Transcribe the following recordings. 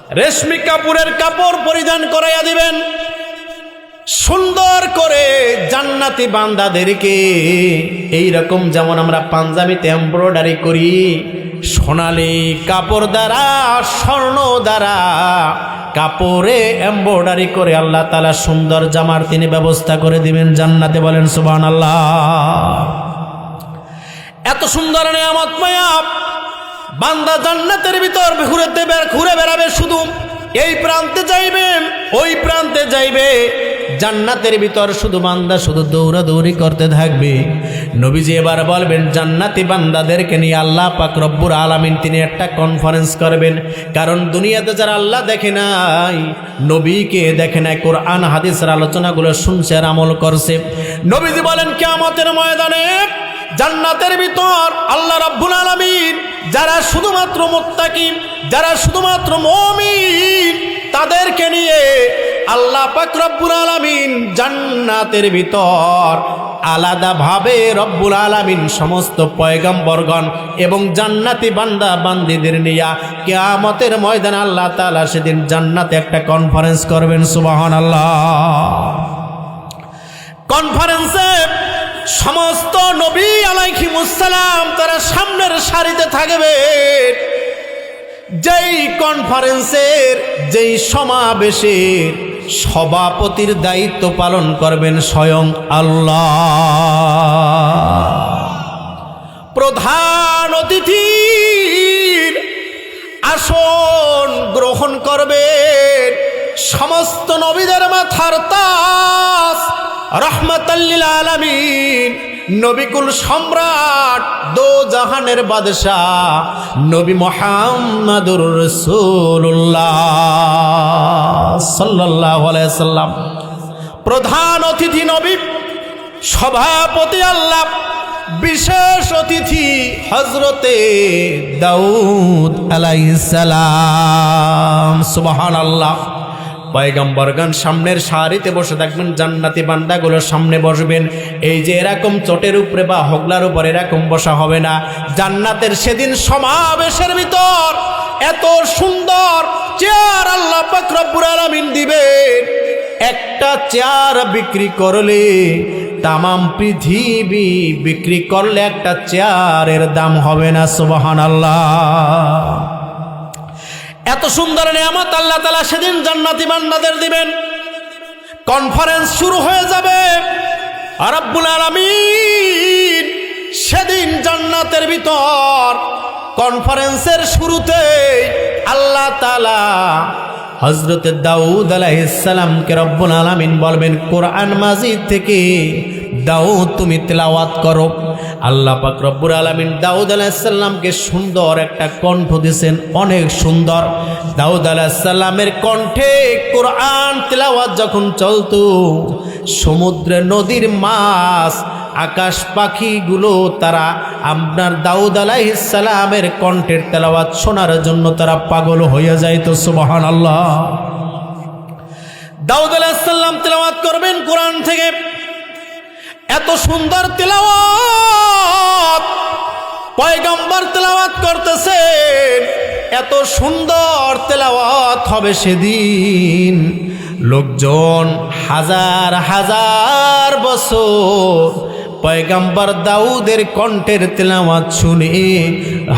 রেশমি কাপড়ের কাপড় পরিধান করাইয়া দিবেন। সুন্দর করে জান্নাতি বান্দাদেরকে এইরকম যেমন আমরা পাঞ্জাবিতে এমব্রয়ডারি করি, সোনালি কাপড় দ্বারা, স্বর্ণ দ্বারা কাপড়ে এমব্রয়ডারি করে আল্লাহ তাআলা সুন্দর জামার তিনি ব্যবস্থা করে দিবেন জান্নাতে। বলেন সুবহানাল্লাহ। এত সুন্দর নিয়ামত মায়া বান্দা জান্নাতের ভিতর ঘুরে বেড়াবে, শুধু এই প্রান্তে যাইবে ওই প্রান্তে যাইবে, জান্নাতের ভিতর শুধু বান্দা শুধু দৌড়াদৌড়ি করতে থাকবে। নবীজি এবার বলবেন জান্নাতি বান্দাদেরকে নিয়ে আল্লাহ পাক রব্বুল আলামিন তিনি একটা কনফারেন্স করবেন। কারণ দুনিয়াতে যারা আল্লাহ দেখে নাই, নবীকে দেখে নাই, কোরআন হাদিসের আলোচনাগুলো শুনছে আর আমল করছে, নবীজি বলেন কিয়ামতের ময়দানে জান্নাতের ভিতর আল্লাহ রাব্বুল আলামিন যারা শুধুমাত্র মুত্তাকি, যারা শুধুমাত্র মুমিন, তাদেরকে নিয়ে আল্লাহ পাক রব্বুল আলামিন জান্নাতের ভিতর আলাদাভাবে রব্বুল আলামিন সমস্ত পয়গম্বরগণ এবং জান্নাতি বান্দা বান্দীদের নিয়ে কিয়ামতের ময়দানে আল্লাহ তাআলা সেদিন জান্নাতে একটা কনফারেন্স করবেন। সুবহানাল্লাহ। কনফারেন্সে সমস্ত নবী আলাইহিমুস সালাম তারা সামনের সারিতে থাকবে। যেই কনফারেন্সের, যেই সমাবেশের সভাপতির দায়িত্ব পালন করবেন স্বয়ং আল্লাহ। প্রধান অতিথির আসন গ্রহণ করবেন সমস্ত নবীদের মাথার তাজ, রহমাতাল লিল আলামিন, নবিকুল সম্রাট, দো জাহানের বাদশাহ নবী মুহাম্মদুর রাসূলুল্লাহ সাল্লাল্লাহু আলাইহি সাল্লাম। প্রধান অতিথি নবী, সভাপতি আল্লাহ, বিশেষ অতিথি হযরতে দাউদ আলাইহিস সালাম। সুবহানাল্লাহ। পয়গম্বরগণ সামনের সারিতে বসে থাকবেন, জান্নাতি বান্দাগুলো সামনে বসবেন। এই যে এরকম চটের উপরে বা হগলার উপর এরকম বসা হবে না। জান্নাতের সেদিন সমাবেশের ভিতর এত সুন্দর চেয়ার আল্লাহ পাক রব্বুল আলামিন দিবেন, একটা চেয়ার বিক্রি করলে তামাম পৃথিবী বিক্রি করলে একটা চেয়ারের দাম হবে না। সুবহানাল্লাহ। এত সুন্দর নিয়ামত আল্লাহ তাআলা সেদিন জান্নাতি বান্দাদের দিবেন। কনফারেন্স শুরু হয়ে যাবে। রব্বুল আলামিন সেদিন জান্নাতের ভিতর কনফারেন্সের শুরুতে আল্লাহ তাআলা হযরতে দাউদ আলাইহিস সালামকে রব্বুল আলামিন বলবেন কোরআন মাজিদ থেকে দাউদ তুমি তেলাওয়াত করো। আল্লাহ পাক রব্বুল আলামিন দাউদ আলাইহিস সালামকে সুন্দর একটা কণ্ঠ দিয়েছেন, অনেক সুন্দর। দাউদ আলাইহিস সালামের কণ্ঠে কোরআন তেলাওয়াত যখন চলতো, সমুদ্রে নদীর মাছ, আকাশ পাখিগুলো তারা আপনার দাউদ আলাইহিস সালামের কণ্ঠের তেলাওয়াত শোনার জন্য তারা পাগল হয়ে যাইতো। সুবহানাল্লাহ। দাউদ আলাইহিস সালাম তেলাওয়াত করবেন কোরআন থেকে। এত সুন্দর তেলাওয়াত, পয়গম্বর তেলাওয়াত করতেছেন, এত সুন্দর তেলাওয়াত হবে সেদিন লোকজন হাজার হাজার বছর পয়গম্বর দাউদের কণ্ঠের তেলাওয়াত শুনে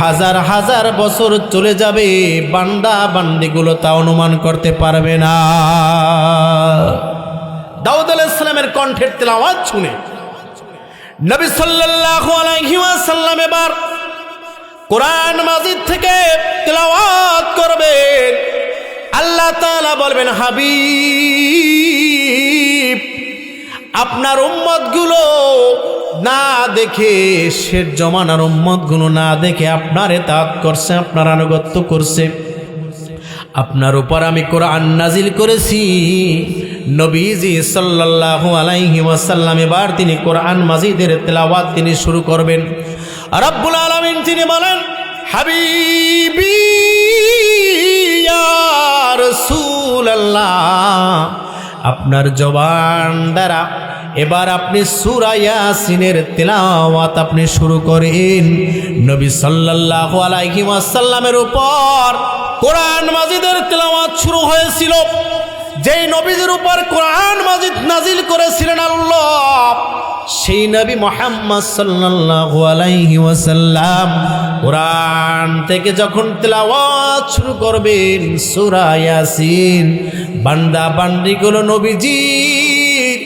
হাজার হাজার বছর চলে যাবে, বান্দা বান্দিগুলো তা অনুমান করতে পারবে না। দাউদ আলাইহিস সালামের কণ্ঠের তেলাওয়াত শুনে নবী সাল্লাল্লাহু আলাইহি ওয়াসাল্লাম এবার কোরআন মাজিদ থেকে তেলাওয়াত করবেন। আল্লাহ তাআলা বলবেন হাবিব, আপনার উম্মতগুলো না দেখে, শেষ জমানার উম্মতগুলো না দেখে আপনার ইতাআত করছে, আপনার আনুগত্য করছে। আপনার উপর আমি কোরআন নাজিল করেছি। নবীজি সাল্লাল্লাহু আলাইহি ওয়াসাল্লাম এবার তিনি কোরআন মাজিদের তেলাওয়াত তিনি শুরু করবেন। রব্বুল আলামিন তিনি বলেন হাবিবি ইয়া রাসূলুল্লাহ, আপনার জবান দ্বারা এবার আপনি সূরা ইয়াসিনের তেলাওয়াত আপনি শুরু করেন। নবী সাল্লাল্লাহু আলাইহি ওয়াসাল্লামের উপর কোরআন মাজিদের তেলাওয়াত শুরু হয়েছিল। যেই নবীদের উপর কোরআন মাজিদ নাজিল করেছিলেন আল্লাহ, সেই নবী মুহাম্মদ সাল্লাল্লাহু আলাইহি ওয়াসাল্লাম কোরআন থেকে যখন তেলাওয়াত শুরু করবেন সূরা ইয়াসিন, বান্দা বান্দিগুলো নবীজির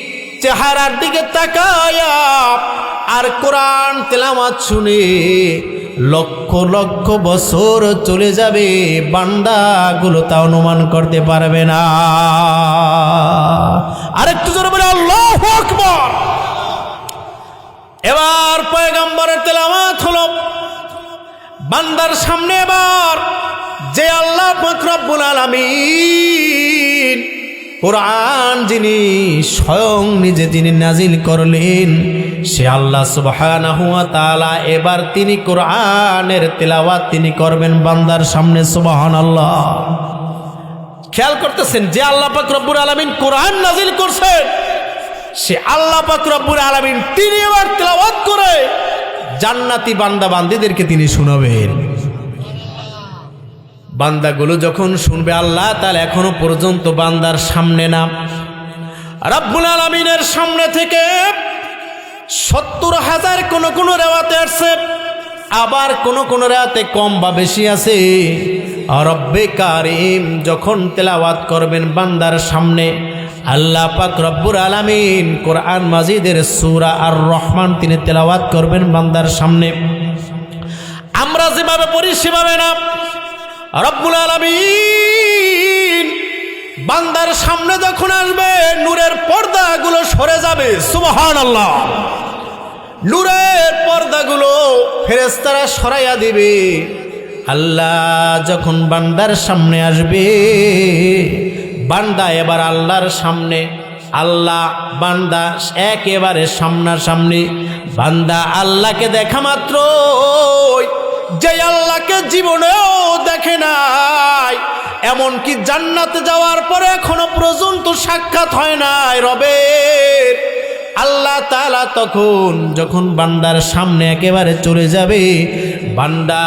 চেহারার দিকে তাকায়া আর কোরআন তেলাওয়াত শুনে লক্ষ লক্ষ বছর চলে যাবে, বান্দাগুলো তা অনুমান করতে পারবে না। আরেকটু জোরে বলে আল্লাহু আকবার। এবার পয়গম্বরের তেলাওয়াত হলো, বান্দার সামনে এবার যে আল্লাহ পাক রব্বুল আলামিন কোরআন যিনি স্বয়ং নিজে যিনি নাজিল করলেন, সে আল্লাহ সুবহানাহু ওয়া তাআলা এবার তিনি কোরআনের তেলাওয়াত তিনি করবেন বান্দার সামনে। সুবহানাল্লাহ। খেয়াল করতেছেন, যে আল্লাহ পাক রব্বুল আলামিন কোরআন নাজিল করছেন, সে আল্লাহ পাক রব্বুল আলামিন তিনি এবার তেলাওয়াত করে জান্নাতি বান্দা বান্দীদেরকে তিনি শোনাবেন। বান্দাগুলো যখন শুনবে, আল্লাহ তাআলা এখনো পর্যন্ত বান্দার সামনে না, রব্বুল আলামিনের সামনে থেকে 70,000 কোন কোন রেওয়াতে আসছে, আবার কোন কোন রেওয়াতে কম বা বেশি আছে। রব্বে কারীম যখন তেলাওয়াত করবেন বান্দার সামনে, আল্লাহ পাক রব্বুল আলামিন কোরআন মাজিদের সূরা আর রহমান তিনি তেলাওয়াত করবেন বান্দার সামনে। আমরা যেভাবে পড়ি সেভাবে না, রব্বুল আলামিন বান্দার সামনে যখন আসবে নূরের পর্দাগুলো সরে যাবে। সুবহানাল্লাহ। নূরের পর্দাগুলো ফেরেশতারা সরাইয়া দিবে। আল্লাহ যখন বান্দার সামনে আসবে, বান্দা এবার আল্লাহর সামনে, আল্লাহ বান্দা একেবারে সামনাসামনি। বান্দা আল্লাহকে দেখা মাত্র, যে আল্লাহকে জীবনেও দেখে নাই, এমনকি জান্নাতে যাওয়ার পরে এখনো পর্যন্ত সাক্ষাৎ হয় নাই রবের, আল্লাহ তাআলা তখন যখন বান্দার সামনে একেবারে চলে যাবে, বান্দা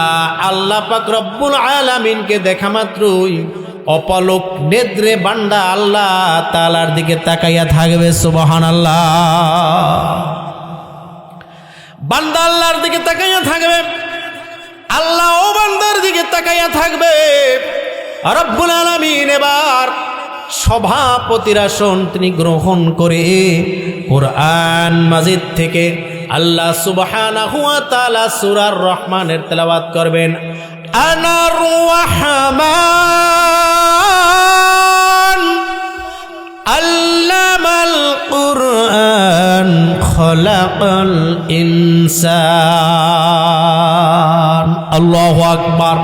আল্লাহ পাক রব্বুল আলামিনকে দেখা মাত্রই অপলক নেত্রে বান্দা আল্লাহ তাআলার দিকে তাকাইয়া থাকবে। সুবহানাল্লাহ। বান্দা আল্লাহর দিকে তাকাইয়া থাকবে, আল্লাহ ও বান্দার দিকে তাকাইয়া থাকবে। রব্বুল আলামিন এবার সভাপতির আসন তিনি গ্রহণ করে কোরআন মাজিদ থেকে আল্লাহ সুবহানাহু ওয়া তাআলা সূরা রহমানের তেলাওয়াত করবেন। আনার রহমান আল্লামাল কুরআন খলাকাল ইনসান। আল্লাহু আকবার।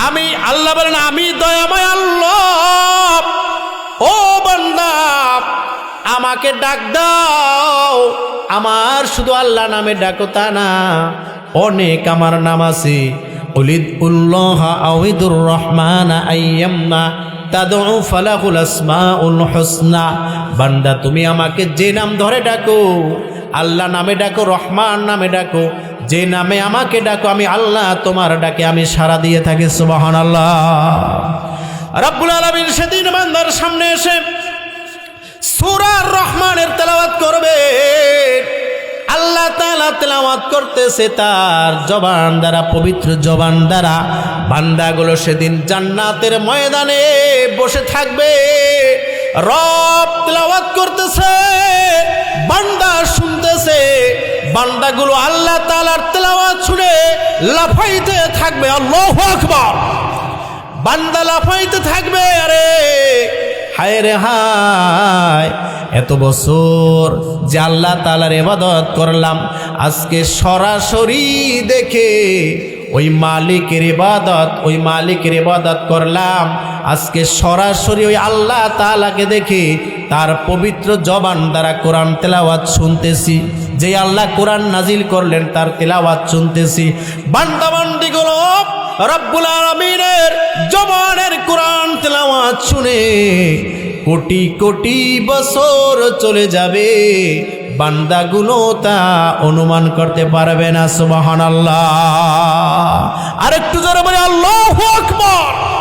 আমি আল্লাহ বলেন, আমি দয়াময় আল্লাহ, ও বান্দা আমাকে ডাক দাও। আমার শুধু আল্লাহ নামে ডাকো তা না, অনেক আমার নাম আছে। উলিদুল্লাহ আউইদুর রহমান আইয়াম্মা তাদউ ফালাহুল আসমাউল হুসনা। বান্দা তুমি আমাকে যে নাম ধরে ডাকো, আল্লাহ নামে ডাকো, রহমান নামে ডাকো, যে নামে আমাকে ডাকো, আমি আল্লাহ তোমার ডাকে আমি সাড়া দিয়ে থাকি। সুবহানাল্লাহ। রব্বুল আলামিন সেদিন বান্দার সামনে এসে সূরা রহমানের তেলাওয়াত করবে। আল্লাহ তাআলা তেলাওয়াত করতেছে তার জবান দ্বারা, পবিত্র জবান দ্বারা। বান্দাগুলো সেদিন জান্নাতের ময়দানে বসে থাকবে, রব তেলাওয়াত করতেছে, বান্দা শুনতেছে। বান্দাগুলো আল্লাহ তাআলার তেলাওয়াত শুনে লাফাইতে থাকবে। আল্লাহু আকবার। বান্দা লাফাইতে থাকবে, আরে হায় রে হায়, এত বছর যে আল্লাহ তাআলার ইবাদত করলাম, আজকে সরাসরি দেখে ওই মালিকের ইবাদত করলাম। আজকে সরাসরি ওই আল্লাহ তাআলাকে দেখে তার পবিত্র জবান দ্বারা কোরআন তেলাওয়াত শুনতেছি। যে আল্লাহ কোরআন নাজিল করলেন তার তেলাওয়াত শুনতেছি। বান্দা বান্দিগুলো রব্বুল আলামিনের জবানের কোরআন তেলাওয়াত শুনে কোটি কোটি বছর চলে যাবে, বান্দাগুলো তা অনুমান করতে পারবে না। সুবহানাল্লাহ। আরেকটু জোরে বলে আল্লাহু আকবার।